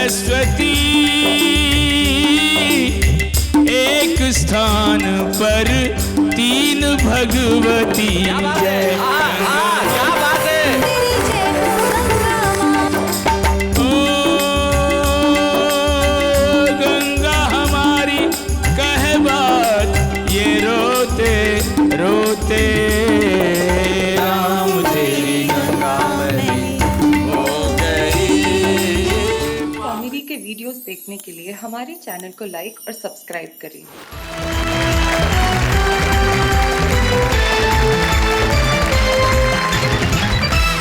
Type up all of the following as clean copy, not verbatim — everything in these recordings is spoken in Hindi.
सरस्वती एक स्थान पर तीन भगवती। जय क्या बात है। ओ गंगा हमारी कहे बात, ये रोते रोते राम तेरी गंगा मैली हो गई। कॉमेडी के वीडियोस देखने के लिए हमारे चैनल को लाइक और सब्सक्राइब करें।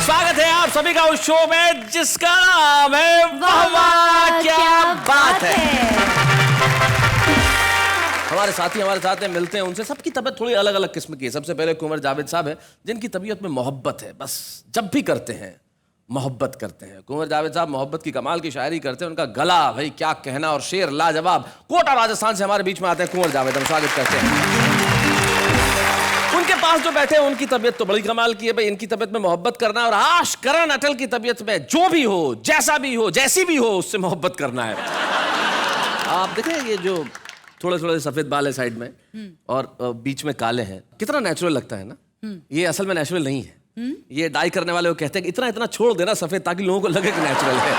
स्वागत है आप सभी का उस शो में जिसका नाम है वाह वाह क्या बात है। हमारे साथी हमारे साथ हैं, मिलते हैं उनसे। सबकी तबीयत थोड़ी अलग अलग किस्म की है। सबसे पहले कुंवर जावेद साहब है जिनकी तबीयत में मोहब्बत है। बस जब भी करते हैं मोहब्बत करते हैं। कुंवर जावेद साहब मोहब्बत की कमाल की शायरी करते हैं। उनका गला भाई क्या कहना, और शेर लाजवाब। कोटा राजस्थान से हमारे बीच में आते हैं कुंवर जावेद, हम स्वागत करते हैं। उनके पास जो बैठे हैं उनकी तबीयत तो बड़ी कमाल की है भाई। इनकी तबीयत में मोहब्बत करना, और आज करण अटल की तबीयत में जो भी हो, जैसा भी हो, जैसी भी हो, उससे मोहब्बत करना है। आप देखें ये जो थोड़े थोड़े सफेद बाल है साइड में और बीच में काले हैं, कितना नेचुरल लगता है ना। ये असल में नेचुरल नहीं है। ये डाई करने वाले वो कहते हैं कि इतना इतना छोड़ देना सफेद ताकि लोगों को लगे कि नेचुरल है।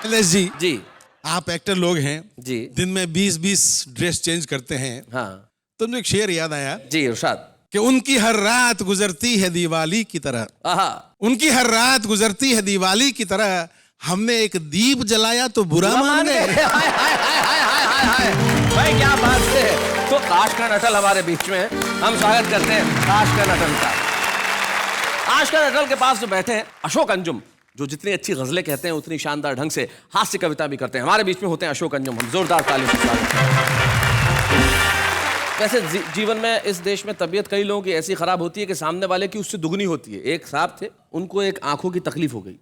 शैलेश जी, जी आप एक्टर लोग हैं जी। दिन में 20-20 ड्रेस चेंज करते हैं। हाँ तो मुझे एक शेर याद आया जी इरशाद। कि उनकी हर रात गुजरती है दिवाली की तरह, आहा उनकी हर रात गुजरती है दिवाली की तरह, हमने एक दीप जलाया तो बुरा मान गए। हाय हाय हाय हाय हाय हाय भाई क्या बात है। तो आशकरण अटल हमारे बीच में है, हम स्वागत करते हैं आशकरण अटल का। आशकरण अटल के पास जो बैठे हैं अशोक अंजुम, जो जितनी अच्छी गजलें कहते हैं उतनी शानदार ढंग से हास्य कविता भी करते हैं। हमारे बीच में होते हैं अशोक अंजुम, हम जोरदार तालियों से स्वागत करते हैं। वैसे जीवन में इस देश में तबीयत कई लोगों की ऐसी खराब होती है कि सामने वाले की उससे दुगनी होती है। एक साहब थे, उनको एक आंखों की तकलीफ हो गई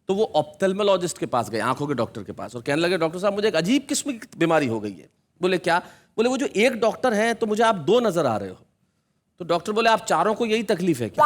तो वो ऑप्थेल्मोलॉजिस्ट के पास गए, आंखों के डॉक्टर के पास, और कहने लगे डॉक्टर साहब मुझे एक अजीब किस्म की बीमारी हो गई है। बोले क्या? बोले वो जो एक डॉक्टर हैं तो मुझे आप दो नजर आ रहे हो। तो डॉक्टर बोले आप चारों को यही तकलीफ है क्या?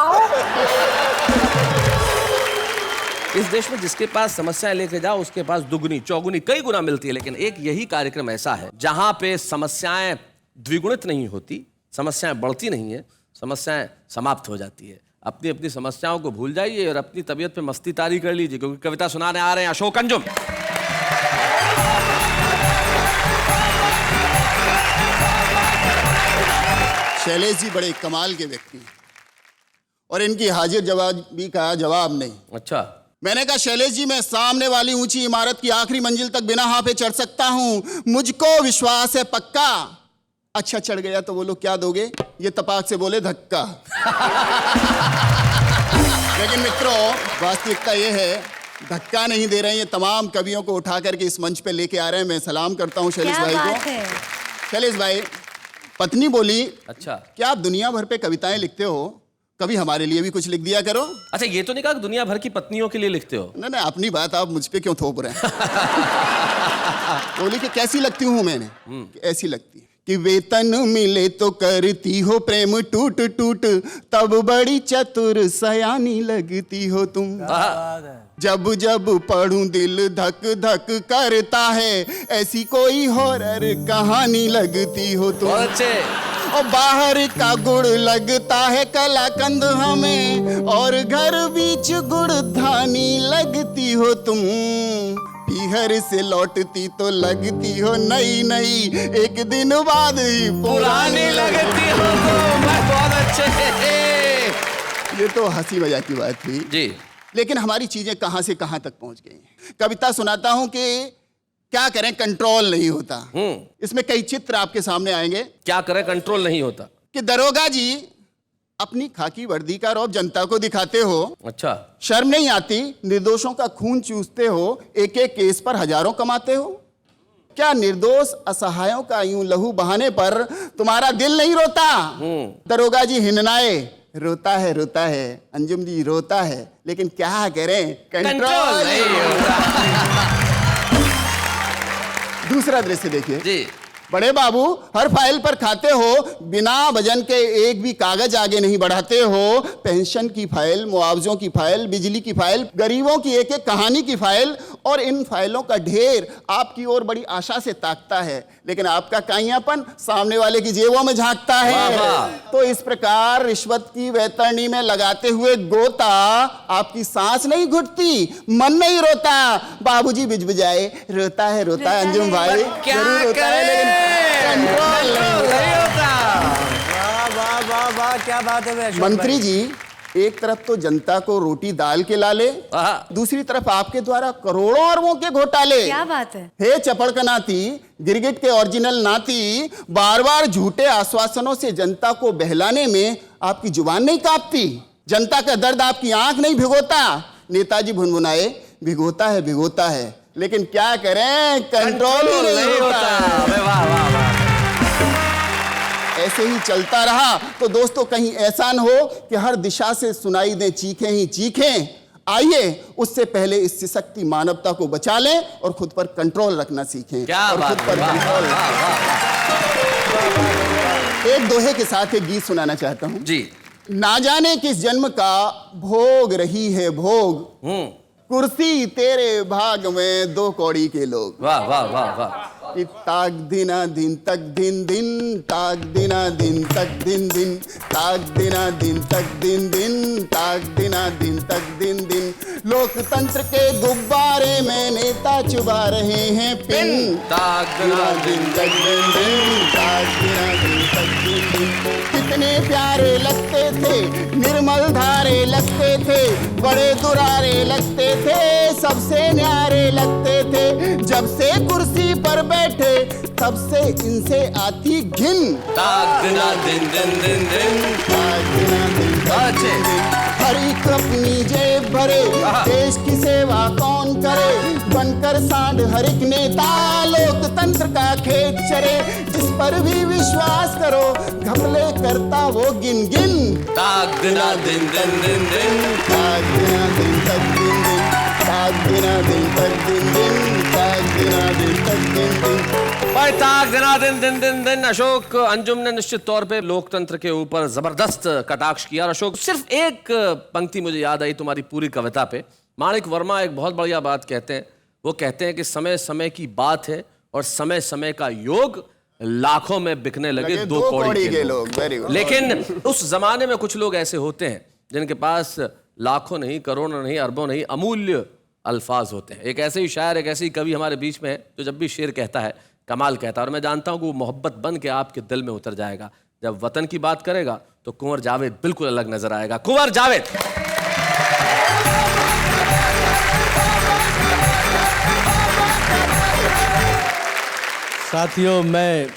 इस देश में जिसके पास समस्याएं लेके जाओ उसके पास दुगनी चौगुनी कई गुना मिलती है, लेकिन एक यही कार्यक्रम ऐसा है जहां पे समस्याएं द्विगुणित नहीं होती, समस्याएं बढ़ती नहीं है, समस्याएं समाप्त हो जाती है। अपनी अपनी समस्याओं को भूल जाइए और अपनी तबीयत पे मस्ती तारी कर लीजिए, क्योंकि कविता सुनाने आ रहे हैं अशोक अंजुम। शैलेश जी बड़े कमाल के व्यक्ति हैं और इनकी हाजिर जवाबी का जवाब नहीं। अच्छा, मैंने कहा शैलेश जी मैं सामने वाली ऊंची इमारत की आखिरी मंजिल तक बिना हाफे चढ़ सकता हूं, मुझको विश्वास है पक्का। अच्छा चढ़ गया तो बोलो क्या दोगे? ये तपाक से बोले धक्का। लेकिन मित्रों वास्तविकता ये है धक्का नहीं दे रहे हैं, ये तमाम कवियों को उठा करके इस मंच पे लेके आ रहे हैं। मैं सलाम करता हूं शैलेश भाई को। शैलेश भाई, पत्नी बोली अच्छा क्या आप दुनिया भर पे कविताएं लिखते हो, कभी हमारे लिए भी कुछ लिख दिया करो। अच्छा, ये तो नहीं कहा कि दुनिया भर की पत्नियों के लिए लिखते हो। नहीं, अपनी बात आप मुझ पे क्यों थोप रहे हैं? बोली कि कैसी लगती हूं मैंने? ऐसी लगती कि वेतन मिले तो करती हो प्रेम टूट टूट, तब बड़ी चतुर सयानी लगती हो तुम। जब जब पढ़ूं दिल धक धक करता है, ऐसी कोई हॉरर कहानी लगती हो तुम। अच्छे और बाहर का गुड़ लगता है कलाकंद हमें, और घर बीच गुड़ धानी लगती हो तुम। पीहर से लौटती तो लगती हो नई नई, एक दिन बाद ही पुरानी लगती हो तुम। बहुत अच्छे। ये तो हंसी मजाक की बात थी जी, लेकिन हमारी चीजें कहां से कहां तक पहुंच गई हैं। कविता सुनाता हूं कि क्या करें, कंट्रोल नहीं होता। इसमें कई चित्र आपके सामने आएंगे। क्या करें, कंट्रोल नहीं होता। कि दरोगा जी अपनी खाकी वर्दी का रौब जनता को दिखाते हो। अच्छा, शर्म नहीं आती, निर्दोषों का खून चूसते हो, एक एक केस पर हजारों कमाते हो। क्या निर्दोष असहायों का यूं लहू बहाने पर तुम्हारा दिल नहीं रोता? दरोगा जी हिननाए, रोता है अंजुम जी रोता है, लेकिन क्या करें, कंट्रोल नहीं होता। दूसरा दृश्य देखिए जी। बड़े बाबू हर फाइल पर खाते हो, बिना वजन के एक भी कागज आगे नहीं बढ़ाते हो। पेंशन की फाइल, मुआवजों की फाइल, बिजली की फाइल, गरीबों की एक एक कहानी की फाइल, और इन फाइलों का ढेर आपकी ओर बड़ी आशा से ताकता है, लेकिन आपका काइयापन सामने वाले की जेबों में झांकता है। तो इस प्रकार रिश्वत की वैतरणी में लगाते हुए गोता आपकी सांस नहीं घुटती, मन नहीं रोता। बाबूजी बिजबिजाए, रोता है अंजुम भाई, जरूर रोता है, लेकिन कंट्रोल नहीं होता। वाह वाह वाह, क्या बात है अशोक मंत्री भाई। जी, एक तरफ तो जनता को रोटी दाल के लाले, दूसरी तरफ आपके द्वारा करोड़ों अरबों के घोटाले। क्या बात है। हे चपड़ का नाती, गिरगिट के ओरिजिनल नाती, बार बार झूठे आश्वासनों से जनता को बहलाने में आपकी जुबान नहीं कांपती, जनता का दर्द आपकी आंख नहीं भिगोता। नेताजी भुनभुनाए, भिगोता है, लेकिन क्या करें, कंट्रोल ही नहीं होता। ऐसे ही चलता रहा तो दोस्तों कहीं ऐसा न हो कि हर दिशा से सुनाई दे चीखें ही चीखें। आइए उससे पहले इस सशक्ति मानवता को बचा लें और खुद पर कंट्रोल रखना सीखें। और खुद पर कंट्रोल। एक दोहे के साथ एक गीत सुनाना चाहता हूं जी। ना जाने किस जन्म का भोग रही है भोग, कुर्सी तेरे भाग में 2 कौड़ी के लोग। वाह वाह वाह वाह। कि ताक दिना दिन तक दिन दिन, ताक दिना दिन तक दिन दिन, ताक दिना दिन तक दिन दिन, ताक दिना दिन तक दिन दिन। लोकतंत्र के गुब्बारे में नेता चुबा रहे हैं पिन, ताक दिना दिन तक दिन दिन, ताक दिना दिन तक दिन दिन। कितने प्यारे लगते थे, निर्मल धारे लगते थे, बड़े दुरारे लगते थे, सबसे न्यारे लगते थे। जब से कुर्सी पर बैठे तब से इनसे आती घिन। ताक दिना दिन दिन दिन दिन, ताक दिना दिन तक दिन दिन। हर एक अपनी जेब भरे, देश की सेवा कौन करे, बनकर सांड हर एक नेता लोकतंत्र का खेत चरे। जिस पर भी विश्वास करो घपले करता वो गिन गिन। ताक दिना दिन दिन दिन दिन, ताक दिना दिन तक दिन दिन, ताक दिना दिन तक दिन दिन, ताक दिना दिन तक दिन दिन। भाई ताक दिना दिन दिन दिन दिन। अशोक अंजुम ने निश्चित तौर पे लोकतंत्र के ऊपर जबरदस्त कटाक्ष किया। और अशोक, सिर्फ एक पंक्ति मुझे याद आई तुम्हारी पूरी कविता पे। माणिक वर्मा एक बहुत बढ़िया बात कहते हैं, वो कहते हैं कि समय समय की बात है और समय समय का योग, लाखों में बिकने लगे 2 कौड़ी के लोग। लेकिन उस जमाने में कुछ लोग ऐसे होते हैं जिनके पास लाखों नहीं, करोड़ों नहीं, अरबों नहीं, अमूल्य अल्फाज होते हैं। एक ऐसे ही शायर, एक ऐसे ही कवि हमारे बीच में है जो जब भी शेर कहता है कमाल कहता है। और मैं जानता हूं कि वो मोहब्बत बन के आपके दिल में उतर जाएगा। जब वतन की बात करेगा तो कुंवर जावेद बिल्कुल अलग नजर आएगा। कुंवर जावेद। साथियों, मैं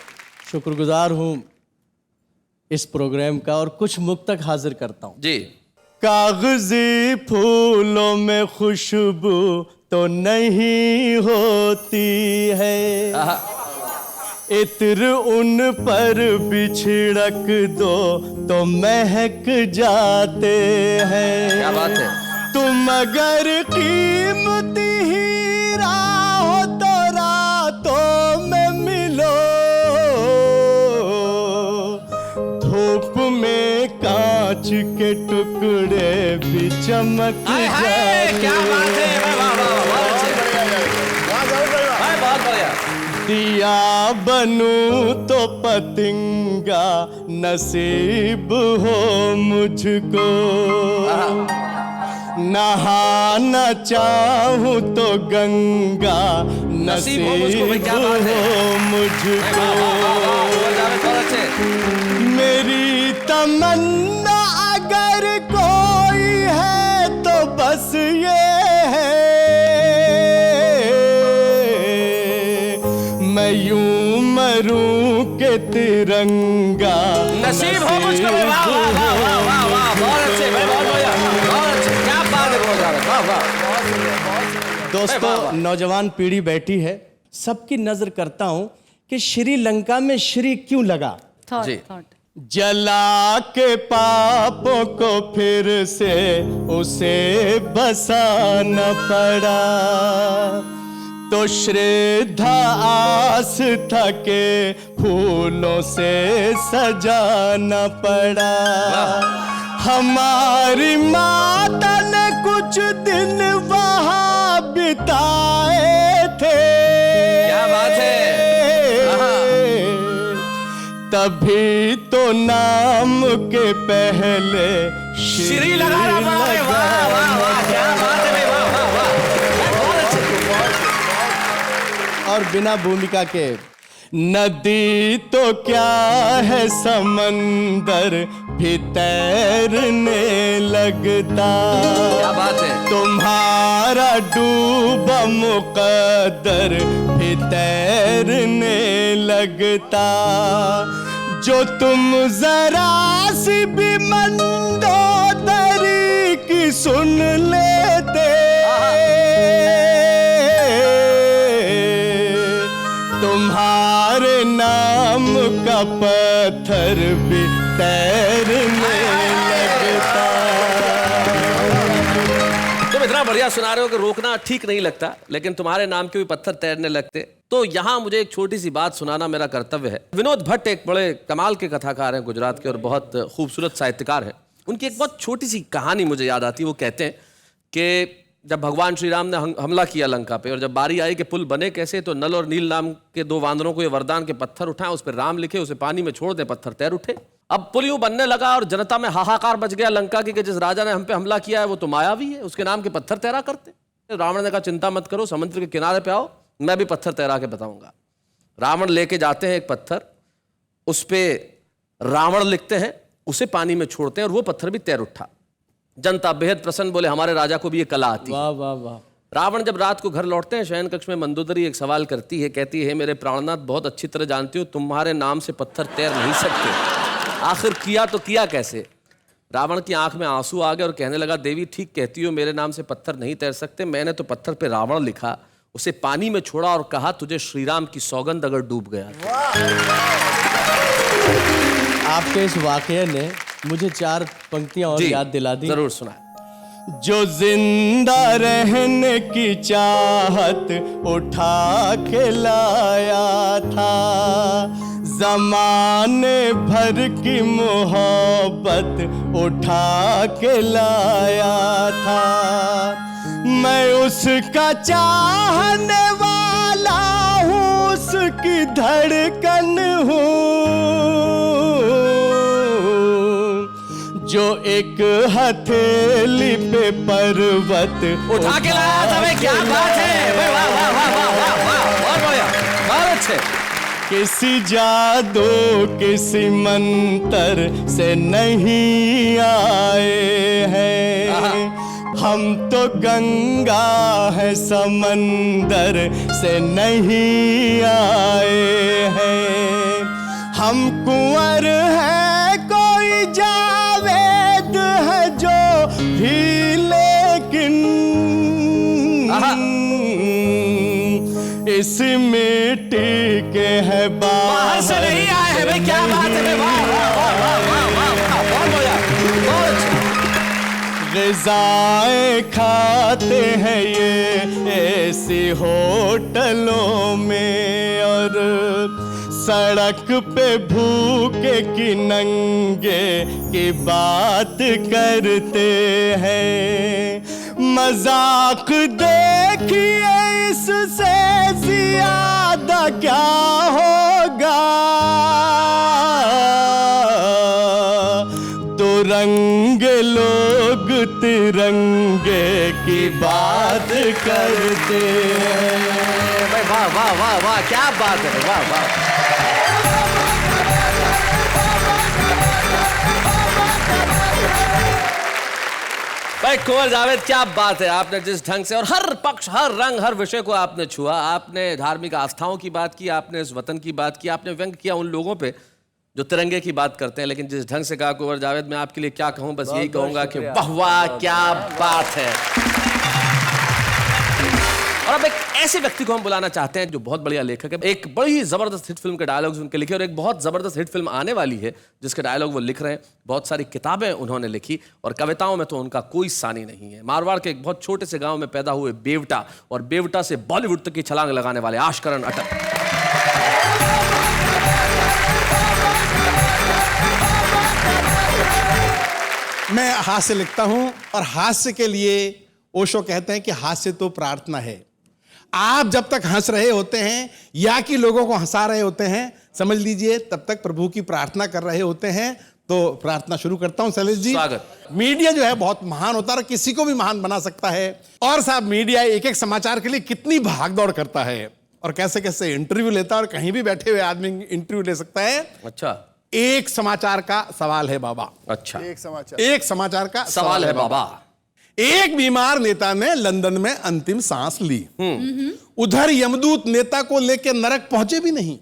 शुक्रगुजार हूं इस प्रोग्राम का और कुछ मुक्तक हाजिर करता हूं जी। कागजी फूलों में खुशबू तो नहीं होती है, इत्र उन पर बिछड़क दो तो महक जाते हैं। क्या बात है। तुम अगर कीमती हीरा हो तो रातों में मिलो, धूप में कांच के टुकड़े भी चमक जाते। क्या बात है। बहुत बढ़िया। दिया बनूं तो पतंगा नसीब हो मुझको, नहाना चाहूं तो गंगा नसीब हो मुझको। मेरी तमन्ना अगर कोई है तो बस ये है, मैं यूं मरूं के तिरंगा नसीब हो मुझको। वाह वाह वाह वाह वाह वाह, बहुत अच्छे भाई, बहुत बढ़िया, बहुत अच्छे। क्या बात है। वाह वाह। दोस्तों, नौजवान पीढ़ी बैठी है, सबकी नजर करता हूं कि श्रीलंका में श्री क्यों लगा। जी। जला के पापों को फिर से उसे बसाना पड़ा, तो श्रद्धा आस्था के फूलों से सजाना पड़ा। हमारी माता ने कुछ दिन वहां बिताए, तभी तो नाम के पहले श्री लगाना पड़ा रे, वाह वाह वाह, क्या बात है भाई, वाह वाह वाह, बहुत अच्छे। और बिना भूमिका के नदी तो क्या है समंदर भी तैरने लगता। क्या बात है। तुम्हारा डूबा मुकद्दर भी तैरने लगता। जो तुम जरा सी भी मंदोदरी की सुन लेते, तुम्हारे नाम का पत्थर भी तैरने लगता। तुम इतना बढ़िया सुना रहे हो कि रोकना ठीक नहीं लगता, लेकिन तुम्हारे नाम के भी पत्थर तैरने लगते। तो यहाँ मुझे एक छोटी सी बात सुनाना मेरा कर्तव्य है। विनोद भट्ट एक बड़े कमाल के कथाकार हैं गुजरात के और बहुत खूबसूरत साहित्यकार हैं। उनकी एक बहुत छोटी सी कहानी मुझे याद आती है। वो कहते हैं कि जब भगवान श्री राम ने हमला किया लंका पे और जब बारी आई कि पुल बने कैसे, तो नल और नील नाम के दो वानरों को ये वरदान के पत्थर उठाएं, उस पर राम लिखे, उसे पानी में छोड़ दे, पत्थर तैर उठे। अब पुल यूं बनने लगा और जनता में हाहाकार मच गया लंका की कि जिस राजा ने हम पे हमला किया है वो तो मायावी है, उसके नाम के पत्थर तैरा करते। रावण ने कहा चिंता मत करो, समुद्र के किनारे पे आओ, मैं भी पत्थर तैरा के बताऊंगा। रावण लेके जाते हैं एक पत्थर, उस पर रावण लिखते हैं, उसे पानी में छोड़ते हैं और वो पत्थर भी तैर उठा। जनता बेहद प्रसन्न, बोले हमारे राजा को भी ये कला आती है। वाह वाह वाह। रावण जब रात को घर लौटते हैं, शयन कक्ष में मंदोदरी एक सवाल करती है, कहती है मेरे प्राणनाथ बहुत अच्छी तरह जानती हो तुम्हारे नाम से पत्थर तैर नहीं सकते, आखिर किया तो किया कैसे। रावण की आंख में आंसू आ गए और कहने लगा देवी ठीक कहती हो, मेरे नाम से पत्थर नहीं तैर सकते, मैंने तो पत्थर पे रावण लिखा, उसे पानी में छोड़ा और कहा तुझे श्रीराम की सौगंध अगर डूब गया। आपके इस वाकये ने मुझे 4 पंक्तियां और याद दिला दी। जरूर सुना। जो जिंदा रहने की चाहत उठा के लाया था, जमाने भर की मोहब्बत उठा के लाया था, मैं उसका चाहने वाला हूँ, उसकी धड़कन हूँ, जो एक हथेली पे पर्वत उठा के लाया था। भाई क्या बात है, वाह वाह वाह वाह वाह वाह, बहुत बढ़िया, बहुत अच्छे। किसी जादू किसी मंतर से नहीं आए हैं, हम तो गंगा है समंदर से नहीं आए हैं, हम कुंवर हैं कोई जावेद है जो भी, लेकिन इस मिट्टी के है बाहर से नहीं आए हैं। भाई क्या बात है, वाह वाह वाह वाह वाह वाह, बहुत बढ़िया, बहुत अच्छे। ग़िज़ाएं खाते हैं ये ऐसी होटलों में, और सड़क पे भूखे की नंगे की बात करते हैं, मजाक देखिए इससे ज्यादा क्या होगा, दो रंग लोग तिरंगे की बात करते हैं। भाई वाह वाह वाह वाह, क्या बात है, वाह वाह। भाई कुंवर जावेद क्या बात है, आपने जिस ढंग से और हर पक्ष हर रंग हर विषय को आपने छुआ। आपने धार्मिक आस्थाओं की बात की, आपने इस वतन की बात की, आपने व्यंग किया उन लोगों पे जो तिरंगे की बात करते हैं, लेकिन जिस ढंग से कहा कुंवर जावेद, मैं आपके लिए क्या कहूं, बस यही कहूंगा कि वाह वाह क्या बात है। और अब एक ऐसे व्यक्ति को हम बुलाना चाहते हैं जो बहुत बढ़िया लेखक है, एक बड़ी जबरदस्त हिट फिल्म के डायलॉग्स उनके लिखे और एक बहुत जबरदस्त हिट फिल्म आने वाली है जिसके डायलॉग वो लिख रहे हैं। बहुत सारी किताबें उन्होंने लिखी और कविताओं में तो उनका कोई सानी नहीं है। मारवाड़ के एक बहुत छोटे से गांव में पैदा हुए बेवटा और बेवटा से बॉलीवुड तक की छलांग लगाने वाले आशकरण अटल। मैं हास्य लिखता हूं और हास्य के लिए ओशो कहते हैं कि हास्य तो प्रार्थना है। आप जब तक हंस रहे होते हैं या कि लोगों को हंसा रहे होते हैं समझ लीजिए तब तक प्रभु की प्रार्थना कर रहे होते हैं। तो प्रार्थना शुरू करता हूं शैलेश जी। स्वागत। मीडिया जो है बहुत महान होता है और किसी को भी महान बना सकता है। और साहब मीडिया एक एक समाचार के लिए कितनी भागदौड़ करता है और कैसे कैसे इंटरव्यू लेता है और कहीं भी बैठे हुए आदमी इंटरव्यू ले सकता है। अच्छा, एक समाचार का सवाल है बाबा। अच्छा, एक समाचार का सवाल है बाबा। एक बीमार नेता ने लंदन में अंतिम सांस ली। उधर यमदूत नेता को लेकर नरक पहुंचे भी नहीं।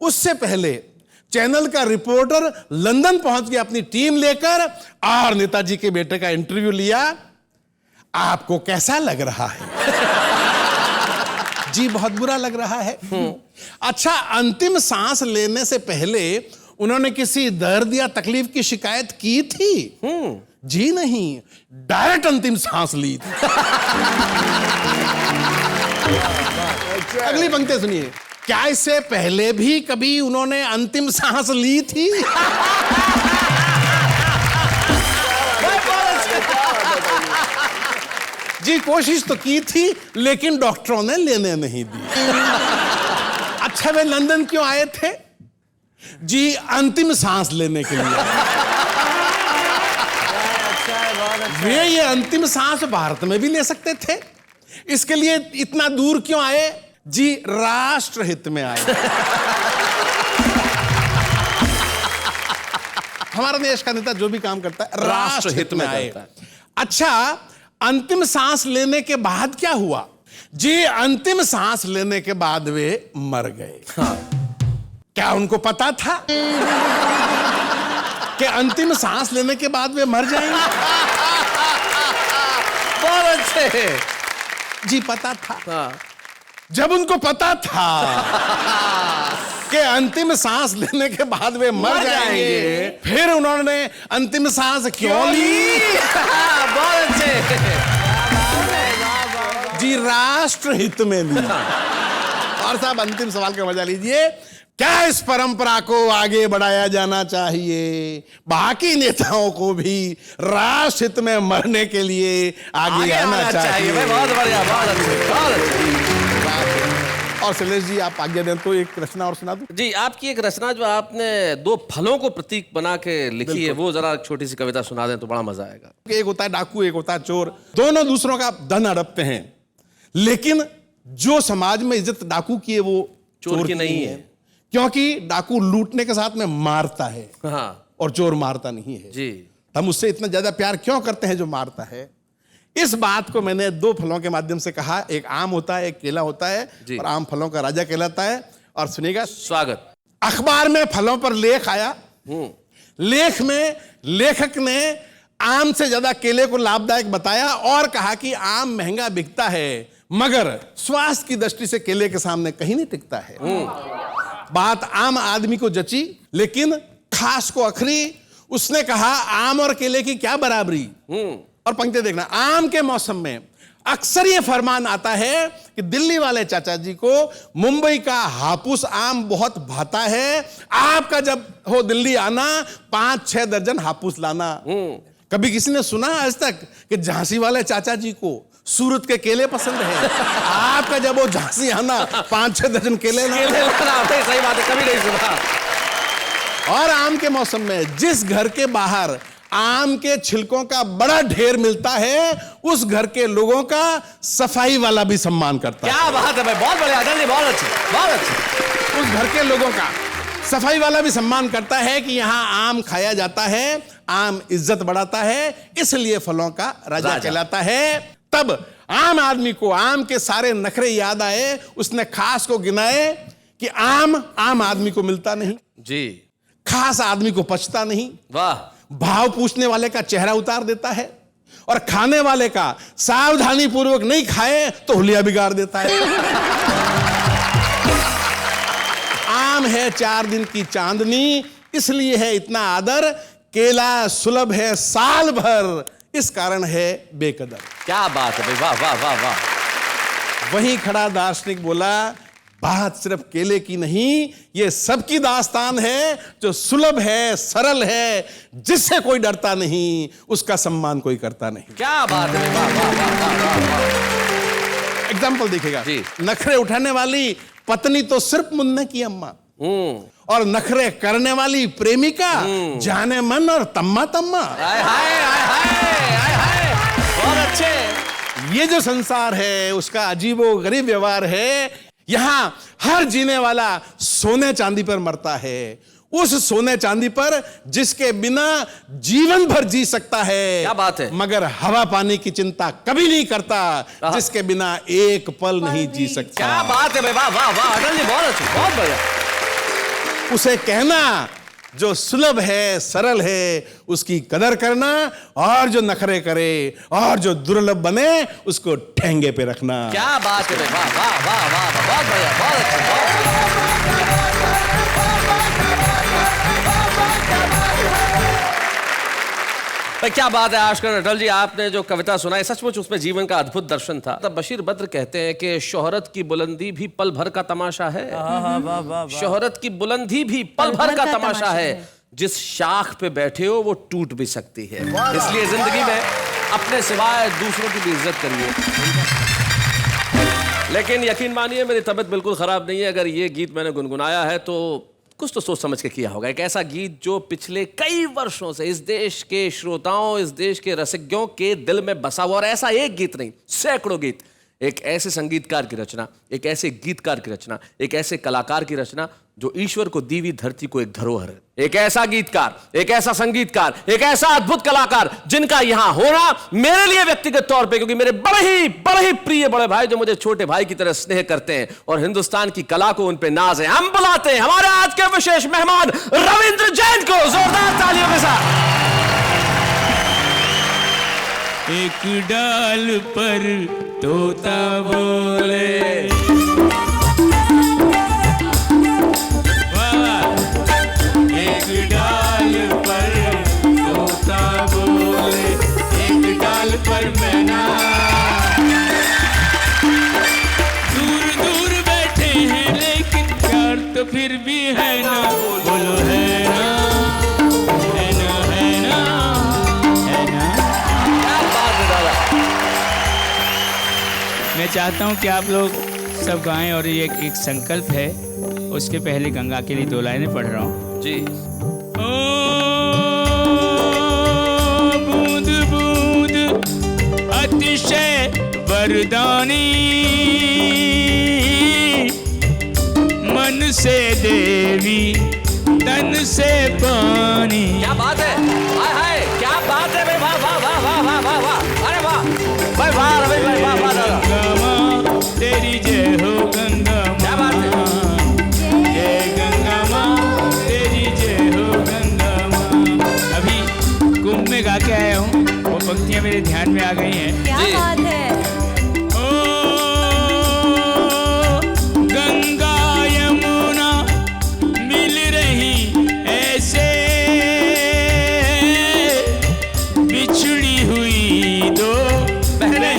उससे पहले चैनल का रिपोर्टर लंदन पहुंच गया अपनी टीम लेकर और नेताजी के बेटे का इंटरव्यू लिया। आपको कैसा लग रहा है? जी बहुत बुरा लग रहा है। अच्छा, अंतिम सांस लेने से पहले उन्होंने किसी दर्द या तकलीफ की शिकायत की थी? जी नहीं, डायरेक्ट अंतिम सांस ली थी। अगली पंक्ति सुनिए। क्या इससे पहले भी कभी उन्होंने अंतिम सांस ली थी? जी कोशिश तो की थी लेकिन डॉक्टरों ने लेने नहीं दी। अच्छा, वे लंदन क्यों आए थे? जी अंतिम सांस लेने के लिए। वे ये अंतिम सांस भारत में भी ले सकते थे, इसके लिए इतना दूर क्यों आए? जी राष्ट्र हित में आए। हमारा देश का नेता जो भी काम करता है राष्ट्र हित में आए। अच्छा, अंतिम सांस लेने के बाद क्या हुआ? जी अंतिम सांस लेने के बाद वे मर गए। क्या उनको पता था कि अंतिम सांस लेने के बाद वे मर जाएंगे? बहुत अच्छे। जी पता था। जब उनको पता था कि अंतिम सांस लेने के बाद वे मर जाएंगे, फिर उन्होंने अंतिम सांस क्यों ली? बहुत अच्छे। जी राष्ट्र हित में ली। और साहब अंतिम सवाल का मजा लीजिए। क्या इस परंपरा को आगे बढ़ाया जाना चाहिए? बाकी नेताओं को भी राष्ट्र हित में मरने के लिए आगे आना चाहिए। बहुत बढ़िया, बहुत अच्छे, बहुत अच्छे। और शैलेश जी आप आज्ञा दें तो एक रचना और सुना दूं? जी, आपकी एक रचना जो आपने दो फलों को प्रतीक बना के लिखी है, वो जरा छोटी सी कविता सुना दें तो बड़ा मजा आएगा। एक होता है डाकू, एक होता है चोर। दोनों दूसरों का धन हड़पते हैं, लेकिन जो समाज में इज्जत डाकू की है वो चोर की नहीं है, क्योंकि डाकू लूटने के साथ में मारता है। हाँ, और चोर मारता नहीं है। जी, हम उससे इतना ज्यादा प्यार क्यों करते हैं जो मारता है? इस बात को मैंने दो फलों के माध्यम से कहा। एक आम होता है, एक केला होता है, और आम फलों का राजा कहलाता है। और सुनिएगा। स्वागत। अखबार में फलों पर लेख आया। लेख में लेखक ने आम से ज्यादा केले को लाभदायक बताया और कहा कि आम महंगा बिकता है मगर स्वास्थ्य की दृष्टि से केले के सामने कहीं नहीं टिकता है। बात आम आदमी को जची, लेकिन खास को अखरी। उसने कहा आम और केले की क्या बराबरी। और पंक्ति देखना। आम के मौसम में अक्सर ये फरमान आता है कि दिल्ली वाले चाचा जी को मुंबई का हापुस आम बहुत भाता है। आपका जब हो दिल्ली आना 5-6 दर्जन हापुस लाना। कभी किसी ने सुना आज तक कि झांसी वाले चाचा जी को सूरत के केले पसंद है? आपका जब वो झांसी आना 5-6 दर्जन केले लाना। सही बात है, कभी नहीं सुना। और आम के मौसम में जिस घर के बाहर आम के छिलकों का बड़ा ढेर मिलता है, उस घर के लोगों का सफाई वाला भी सम्मान करता है। क्या बात है भाई, बहुत बढ़िया, बहुत अच्छे, बहुत अच्छे। उस घर के लोगों का सफाई वाला भी सम्मान करता है कि यहाँ आम खाया जाता है, आम इज्जत बढ़ाता है, इसलिए फलों का राजा कहलाता है। तब आम आदमी को आम के सारे नखरे याद आए। उसने खास को गिनाए कि आम आदमी को मिलता नहीं जी, खास आदमी को पचता नहीं। वाह। भाव पूछने वाले का चेहरा उतार देता है और खाने वाले का सावधानी पूर्वक नहीं खाए तो हुलिया बिगाड़ देता है। आम है 4 दिन की चांदनी, इसलिए है इतना आदर। केला सुलभ है साल भर, इस कारण है बेकदर। क्या बात है भाई, वाह वाह वाह वाह। वहीं खड़ा दार्शनिक बोला बात सिर्फ केले की नहीं, ये सबकी दास्तान है जो सुलभ है, सरल है, जिससे कोई डरता नहीं, उसका सम्मान कोई करता नहीं। क्या बात है, वाह वाह वाह वाह वाह। एग्जाम्पल देखिएगा। जी। नखरे उठाने वाली पत्नी तो सिर्फ मुन्ने की अम्मा, और नखरे करने वाली प्रेमिका जाने मन और तम्मा तम्मा। हाय हाय हाय हाय हाय हाय, बहुत अच्छे। ये जो संसार है उसका अजीबो गरीब व्यवहार है। यहां हर जीने वाला सोने चांदी पर मरता है, उस सोने चांदी पर जिसके बिना जीवन भर जी सकता है। क्या बात है। मगर हवा पानी की चिंता कभी नहीं करता, जिसके बिना एक पल नहीं जी सकता। क्या बात है भाई, वाह वाह वाह अटल जी, बहुत अच्छे, बहुत बढ़िया। उसे कहना जो सुलभ है, सरल है, उसकी कदर करना, और जो नखरे करे और जो दुर्लभ बने उसको ठेंगे पे रखना। क्या बात है भाई, वाह वाह वाह वाह, बहुत बढ़िया, बहुत अच्छे, बहुत बढ़िया। भाई क्या बात है आशकर अटल जी, आपने जो कविता सुनाई सचमुच उसमें जीवन का अद्भुत दर्शन था। तब बशीर बद्र कहते हैं कि शोहरत की बुलंदी भी पल भर का तमाशा है। शोहरत की बुलंदी भी पल भर का तमाशा है, जिस शाख पे बैठे हो वो टूट भी सकती है। इसलिए जिंदगी में अपने सिवाय दूसरों की भी इज्जत करिए। लेकिन यकीन मानिए मेरी तबीयत बिल्कुल खराब नहीं है। अगर ये गीत मैंने गुनगुनाया है तो कुछ तो सोच समझ के किया होगा। एक ऐसा गीत जो पिछले कई वर्षों से इस देश के श्रोताओं, इस देश के रसिज्ञों के दिल में बसा हुआ, और ऐसा एक गीत नहीं, सैकड़ों गीत। एक ऐसे संगीतकार की रचना, एक ऐसे गीतकार की रचना, एक ऐसे कलाकार की रचना जो ईश्वर को दी हुई धरती को एक धरोहर है। एक ऐसा गीतकार, एक ऐसा संगीतकार, एक ऐसा अद्भुत कलाकार जिनका यहां होना मेरे लिए व्यक्तिगत तौर पे, क्योंकि मेरे बड़े ही प्रिय बड़े भाई जो मुझे छोटे भाई की तरह स्नेह करते हैं और हिंदुस्तान की कला को उन पे नाज है, हम बुलाते हैं हमारे आज के विशेष मेहमान रविंद्र जैन को जोरदार तालियों के साथ। एक डाल पर तोता बोले, वाह, एक डाल पर तोता बोले, एक डाल पर मैना, दूर दूर बैठे हैं लेकिन प्यार तो फिर भी है ना, बोलो है ना, है ना, है ना, है ना। मैं चाहता हूं कि आप लोग सब गाएं और ये एक संकल्प है। उसके पहले गंगा के लिए 2 लाइनें पढ़ रहा हूं जी। ओ बूंद बूंद अतिशय वरदानी, मन से देवी तन से पानी। क्या बात है, हाय हाय, क्या बात है भाई, वाह वाह वाह वाह वाह वाह वाह, अरे वाह भाई, वाह रवि भाई, वाह वाह दादा। गंगा माँ तेरी जय हो, गंगा क्या बात है। जय गंगा माँ तेरी जय हो, गंगा माँ। अभी कुंभ में गा के आया हूँ, वो पंक्तियाँ मेरे ध्यान में आ गई हैं। क्या बात है। ओ गंगा यमुना मिल रही ऐसे, बिछड़ी हुई दो बहनें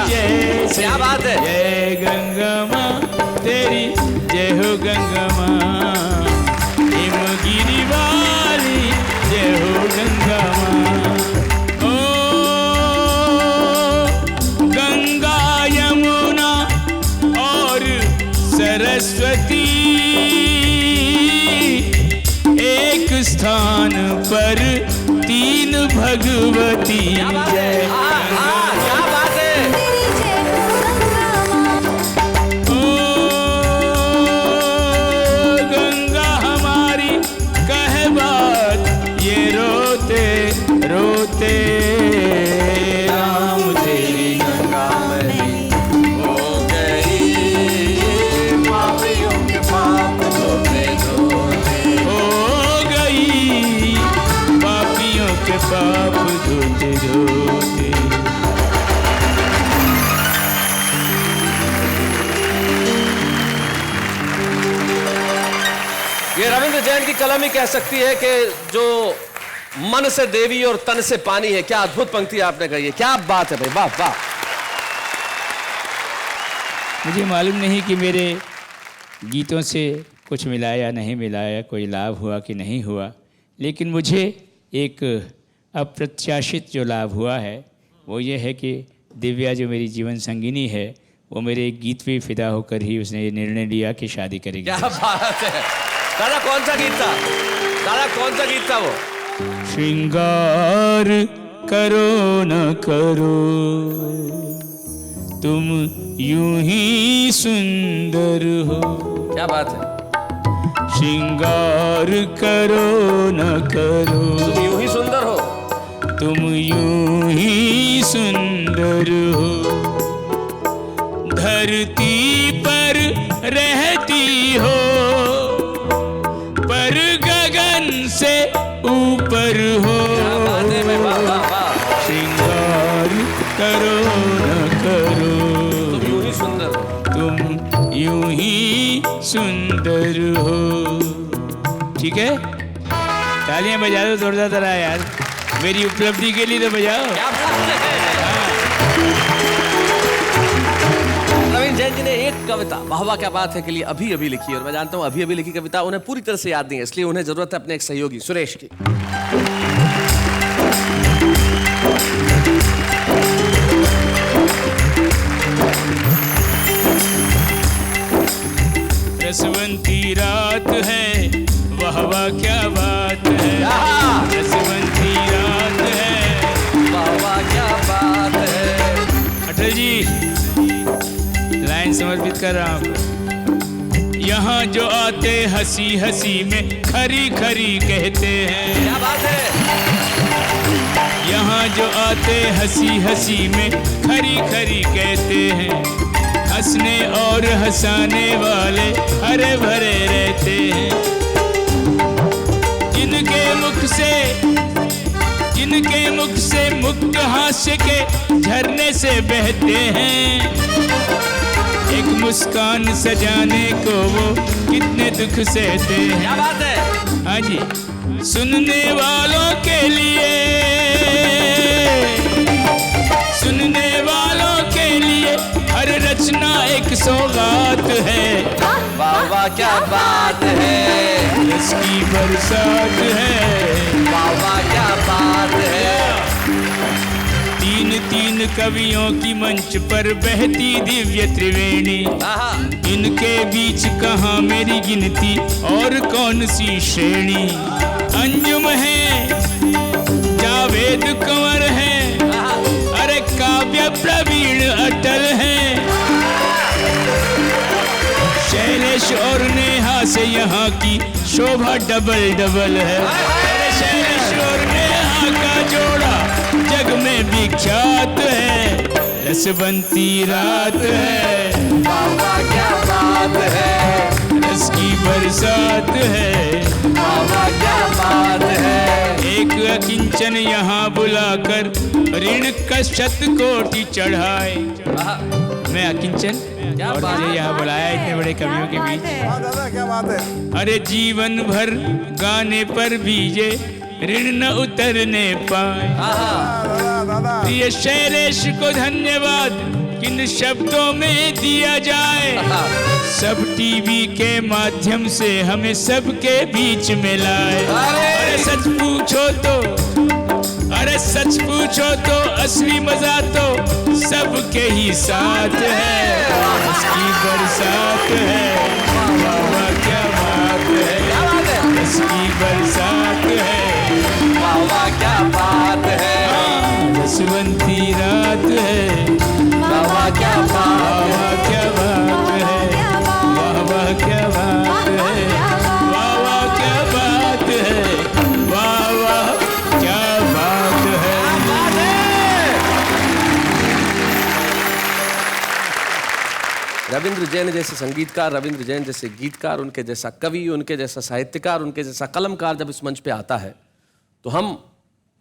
जैसे। क्या बात है। जय गंगा माँ तेरी जय हो, गंगा माँ हिमगिरी वाली जय हो, गंगा माँ। ओ गंगा यमुना और सरस्वती एक स्थान पर 3 भगवती। क्या बात है, हाँ हाँ, क्या बात है। ओ गंगा हमारी कहे बात, ये रोते रोते राम तेरी गंगा में हो गई पापियों के पाप धोते धोते। हो गई पापियों के पाप धोते धोते। ये रविंद्र जैन की कलम ही कह सकती है कि जो मन से देवी और तन से पानी है। क्या अद्भुत पंक्ति आपने कही है, क्या बात है भाई, वाह वाह। मुझे मालूम नहीं कि मेरे गीतों से कुछ मिला या नहीं मिलाया, कोई लाभ हुआ कि नहीं हुआ, लेकिन मुझे एक अप्रत्याशित जो लाभ हुआ है वो ये है कि दिव्या जो मेरी जीवन संगिनी है वो मेरे एक गीत पे फिदा होकर ही उसने ये निर्णय लिया कि शादी करेगी। क्या बात है दादा, कौन सा गीत था दादा, कौन सा गीत था वो? श्रृंगार करो न करो तुम यूं ही सुंदर हो। क्या बात है, श्रृंगार करो न करो तुम यूं ही सुंदर हो, तुम यूं ही सुंदर हो। धरती पर रहती हो पर गगन से ऊपर हो। बात है भाई, वाह वाह वाह। श्रृंगार करो न करो तुम यूं ही सुंदर हो। तुम यूं ही सुंदर हो। ठीक है, तालियां बजा दो जोरदार तरह यार, मेरी उपलब्धि के लिए तो बजाओ। क्या बात है। रविंद्र जैन जी ने एक कविता वाह वाह क्या बात है के लिए अभी अभी लिखी, और मैं जानता हूं अभी अभी लिखी कविता उन्हें पूरी तरह से याद नहीं है, इसलिए उन्हें जरूरत है अपने एक सहयोगी सुरेश की। रसवंती रात है वाह वाह क्या बात है। रसवंती रात है वाह वाह क्या बात है। अटल जी लाइन समर्पित कर रहा हूँ। यहाँ जो आते हंसी हंसी में खरी खरी कहते हैं। क्या बात है। यहाँ जो आते हंसी हंसी में खरी खरी कहते हैं। हंसने और हंसाने वाले हरे भरे रहते हैं। जिनके मुख से मुक्त हास्य के झरने से बहते हैं। एक मुस्कान सजाने को वो कितने दुख सहते हैं। क्या बात है। हाँ जी, सुनने वालों के लिए हर रचना एक सौगात है। वाह वाह क्या बात है। रस की बरसात है। वाह वाह क्या बात है। तीन कवियों की मंच पर बहती दिव्य त्रिवेणी। इनके बीच कहाँ मेरी गिनती और कौन सी श्रेणी। अंजुम है, जावेद कंवर है, अरे काव्य प्रवीण अटल है। शैलेश और नेहा से यहाँ की शोभा डबल डबल है। अरे शैलेश और नेहा का जोड़ा जग में विख्यात है। रसवंती रात है। वाह वाह क्या बात है। रस की बरसात है। वाह वाह क्या बात है। एक अकिंचन यहाँ बुलाकर ऋण का शतकोटि चढ़ाए। मैं अकिंचन और मुझे यहाँ बुलाया इतने बड़े कवियों के बीच। दादा क्या बात है। अरे जीवन भर गाने पर भी ये ऋण न उतरने पाए। प्रिय शैलेश को धन्यवाद किन शब्दों में दिया जाए। सब टीवी के माध्यम से हमें सबके बीच में लाए। अरे सच पूछो तो असली मजा तो सबके ही साथ है। उसकी बरसात है। वाह वाह क्या बात है। उसकी बरसात है। वाह वाह क्या बात है। रसवंती रात है। वाह वाह क्या बात वाह वाह क्या बात है। वाह वाह क्या बात है। वाह वाह क्या बात है। वाह वाह क्या बात है। रविंद्र जैन जैसे संगीतकार, रविंद्र जैन जैसे गीतकार, उनके जैसा कवि, उनके जैसा साहित्यकार, उनके जैसा कलमकार जब इस मंच पे आता है तो हम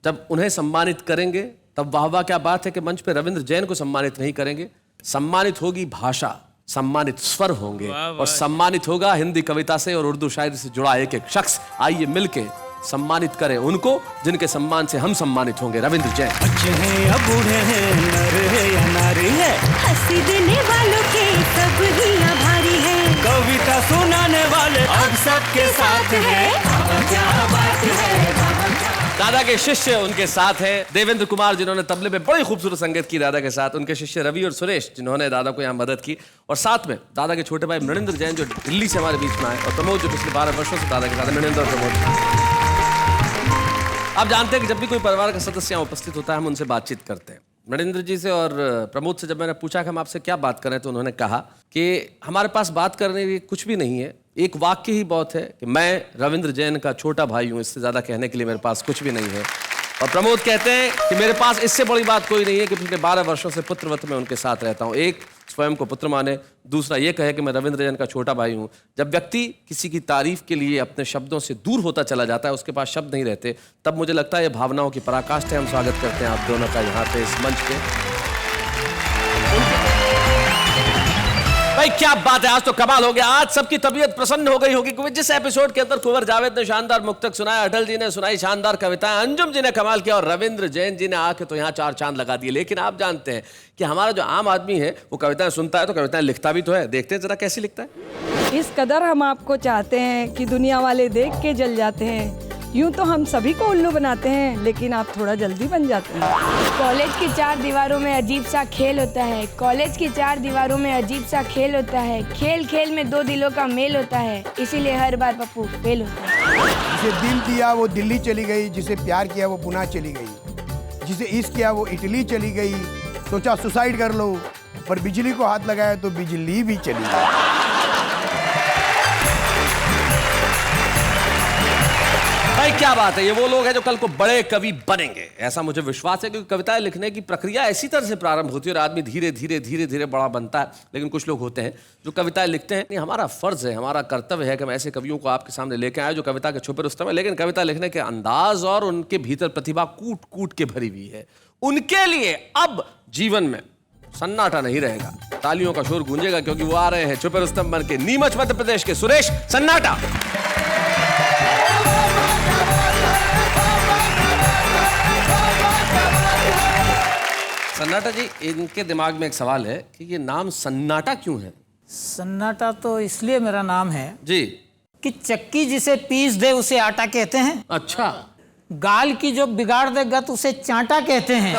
जब उन्हें सम्मानित करेंगे तब वाह वाह क्या बात है कि मंच पे रविंद्र जैन को सम्मानित नहीं करेंगे। सम्मानित होगी भाषा, सम्मानित स्वर होंगे और सम्मानित होगा हिंदी कविता से और उर्दू शायरी से जुड़ा एक एक शख्स। आइए मिलके सम्मानित करें उनको जिनके सम्मान से हम सम्मानित होंगे। रविंद्र जैन। बच्चे हैं या बूढ़े हैं, नर है या नारी है, हंसी देने वालों के सब ही आभारी है। कविता सुनाने वाले अब सबके साथ है। क्या बात है। दादा के शिष्य उनके साथ हैं देवेंद्र कुमार, जिन्होंने तबले पे बड़ी खूबसूरत संगीत की दादा के साथ, उनके शिष्य रवि और सुरेश, जिन्होंने दादा को यहाँ मदद की, और साथ में दादा के छोटे भाई मृणेंद्र जैन, जो दिल्ली से हमारे बीच में आए, और प्रमोद, जो पिछले 12 वर्षों से दादा के साथ। मृणेंद्र और प्रमोद, आप जानते हैं कि जब भी कोई परिवार का सदस्य यहाँ उपस्थित होता है, हम उनसे बातचीत करते हैं। मृणेंद्र जी से और प्रमोद से जब मैंने पूछा कि हम आपसे क्या बात करें, तो उन्होंने कहा कि हमारे पास बात करने के लिए कुछ भी नहीं है, एक वाक्य ही बहुत है कि मैं रविंद्र जैन का छोटा भाई हूँ, इससे ज़्यादा कहने के लिए मेरे पास कुछ भी नहीं है। और प्रमोद कहते हैं कि मेरे पास इससे बड़ी बात कोई नहीं है कि पिछले 12 वर्षों से पुत्रवत में उनके साथ रहता हूँ। एक, स्वयं को पुत्र माने, दूसरा ये कहे कि मैं रविंद्र जैन का छोटा भाई हूँ। जब व्यक्ति किसी की तारीफ के लिए अपने शब्दों से दूर होता चला जाता है, उसके पास शब्द नहीं रहते, तब मुझे लगता है ये भावनाओं की पराकाष्ठा है। हम स्वागत करते हैं आप दोनों का यहाँ पे इस मंच पे। भाई क्या बात है, आज तो कमाल हो गया। आज सबकी तबीयत प्रसन्न हो गई होगी, क्योंकि जिस एपिसोड के अंदर कुंवर जावेद ने शानदार मुक्तक सुनाया, अटल जी ने सुनाई शानदार कविताएं, अंजुम जी ने कमाल किया, और रविंद्र जैन जी ने आके तो यहाँ 4 चांद लगा दिए। लेकिन आप जानते हैं कि हमारा जो आम आदमी है वो कविताएं सुनता है तो कविताएं लिखता भी तो है। देखते हैं जरा कैसी लिखता है। इस कदर हम आपको चाहते हैं कि दुनिया वाले देख के जल जाते हैं। यूं तो हम सभी को उल्लू बनाते हैं, लेकिन आप थोड़ा जल्दी बन जाते हैं। कॉलेज की 4 दीवारों में अजीब सा खेल होता है। कॉलेज की 4 दीवारों में अजीब सा खेल होता है। खेल खेल में 2 दिलों का मेल होता है, इसीलिए हर बार पप्पू फेल होता है। जिसे दिल दिया वो दिल्ली चली गई, जिसे प्यार किया वो पुणे चली गई, जिसे इश्क किया वो इटली चली गई। सोचा सुसाइड कर लो, पर बिजली को हाथ लगाया तो बिजली भी चली गई। भाई क्या बात है, ये वो लोग हैं जो कल को बड़े कवि बनेंगे, ऐसा मुझे विश्वास है। क्योंकि कविताएं लिखने की प्रक्रिया ऐसी तरह से प्रारंभ होती है और आदमी धीरे धीरे धीरे धीरे बड़ा बनता है। लेकिन कुछ लोग होते हैं जो कविताएं लिखते हैं। नहीं, हमारा फर्ज है, हमारा कर्तव्य है कि हम ऐसे कवियों को आपके सामने लेके आए जो कविता के छुपे रुस्तम है, लेकिन कविता लिखने के अंदाज और उनके भीतर प्रतिभा कूट कूट के भरी हुई है। उनके लिए अब जीवन में सन्नाटा नहीं रहेगा, तालियों का शोर गूंजेगा, क्योंकि वो आ रहे हैं छुपे रुस्तम बन के, नीमच मध्य प्रदेश के सुरेश सन्नाटा। सन्नाटा जी, इनके दिमाग में एक सवाल है कि ये नाम सन्नाटा क्यों है? सन्नाटा तो इसलिए मेरा नाम है जी कि चक्की जिसे पीस दे उसे आटा कहते हैं। अच्छा। गाल की जो बिगाड़ दे गत उसे चांटा कहते हैं।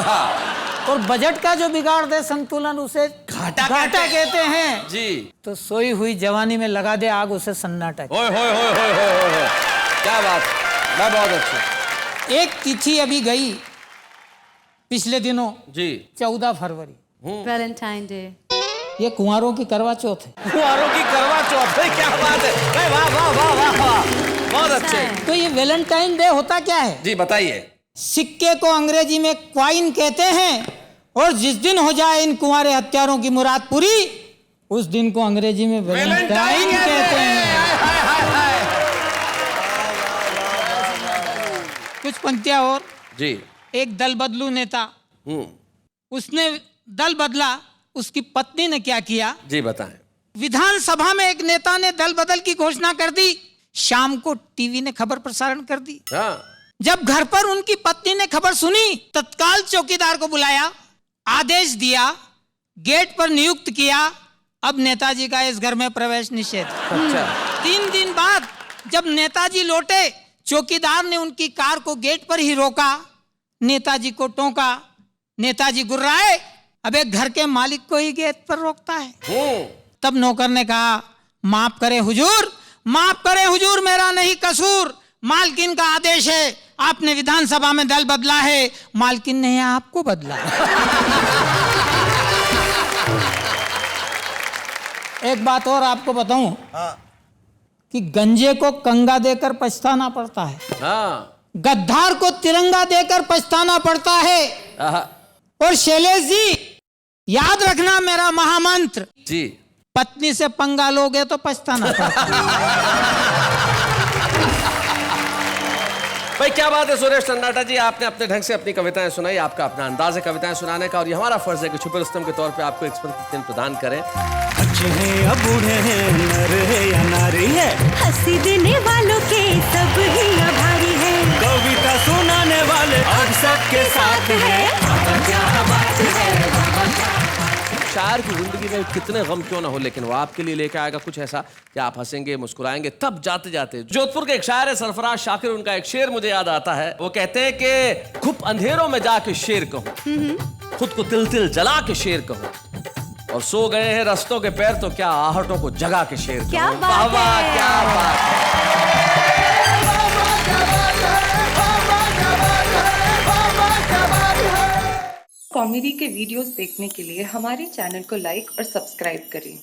और बजट का जो बिगाड़ दे संतुलन उसे घाटा कहते हैं जी। तो सोई हुई जवानी में लगा दे आग उसे सन्नाटा। ओए होए होए होए होए, क्या बात, मैं बहुत अच्छा। एक चिट्ठी अभी गई पिछले दिनों जी, 14 फरवरी, वैलेंटाइन डे। ये कुंवारों की करवा चौथ है। कुंवारों की करवा चौथ है, क्या बात है, वाह वाह वाह वाह वाह, बहुत अच्छे। तो ये वैलेंटाइन डे होता क्या है जी, बताइए। सिक्के को अंग्रेजी में क्वाइन कहते हैं, और जिस दिन हो जाए इन कुंवारे हत्यारों की मुराद पूरी, उस दिन को अंग्रेजी में वैलेंटाइन कहते हैं। कुछ पंक्तियां और जी। एक दल बदलू नेता, उसने दल बदला, उसकी पत्नी ने क्या किया जी, बताएं। विधानसभा में एक नेता ने दल बदल की घोषणा कर दी, शाम को टीवी ने खबर प्रसारण कर दी। हाँ। जब घर पर उनकी पत्नी ने खबर सुनी, तत्काल चौकीदार को बुलाया, आदेश दिया, गेट पर नियुक्त किया, अब नेताजी का इस घर में प्रवेश निषेध। अच्छा। 3 दिन बाद जब नेताजी लौटे, चौकीदार ने उनकी कार को गेट पर ही रोका, नेताजी को टोका, नेताजी गुर्राए, अब एक घर के मालिक को ही गेट पर रोकता है। तब नौकर ने कहा, माफ करे हुजूर, माफ करे हुजूर, मेरा नहीं कसूर, मालकिन का आदेश है, आपने विधानसभा में दल बदला है, मालकिन ने आपको बदला। एक बात और आपको बताऊं कि गंजे को कंगा देकर पछताना पड़ता है, गद्दार को तिरंगा देकर पछताना पड़ता है। और शैलेश जी, याद रखना मेरा महामंत्र जी, पत्नी से पंगा लोगे तो पछताना पड़ता है। भाई क्या बात है सुरेश सन्नाटा जी, आपने अपने ढंग से अपनी कविताएं सुनाई, आपका अपना अंदाज है कविताएं सुनाने का, और ये हमारा फर्ज है कि छुपे रुस्तम के तौर पे आपको एक्सपीरियंस प्रदान करें। अच्छे हैं या बूढ़े हैं, नर है या नारी है, हंसी देने वालों के सब ही आभारी है, कविता सुनाने वाले और सबके साथ है। शायर की जिंदगी में कितने गम क्यों ना हो, लेकिन वो आपके लिए लेके आएगा कुछ ऐसा कि आप हंसेंगे, मुस्कुराएंगे। तब जाते जाते जोधपुर के एक शायर है सरफराज शाकिर, उनका एक शेर मुझे याद आता है। वो कहते हैं कि खूब अंधेरों में जाके शेर कहूं, खुद को तिल तिल जला के शेर कहूं, और सो गए हैं रस्तों के पैर तो क्या आहटों को जगा के शेर कहूं। क्या बात है, क्या बात है। कॉमेडी के वीडियोस देखने के लिए हमारे चैनल को लाइक और सब्सक्राइब करें।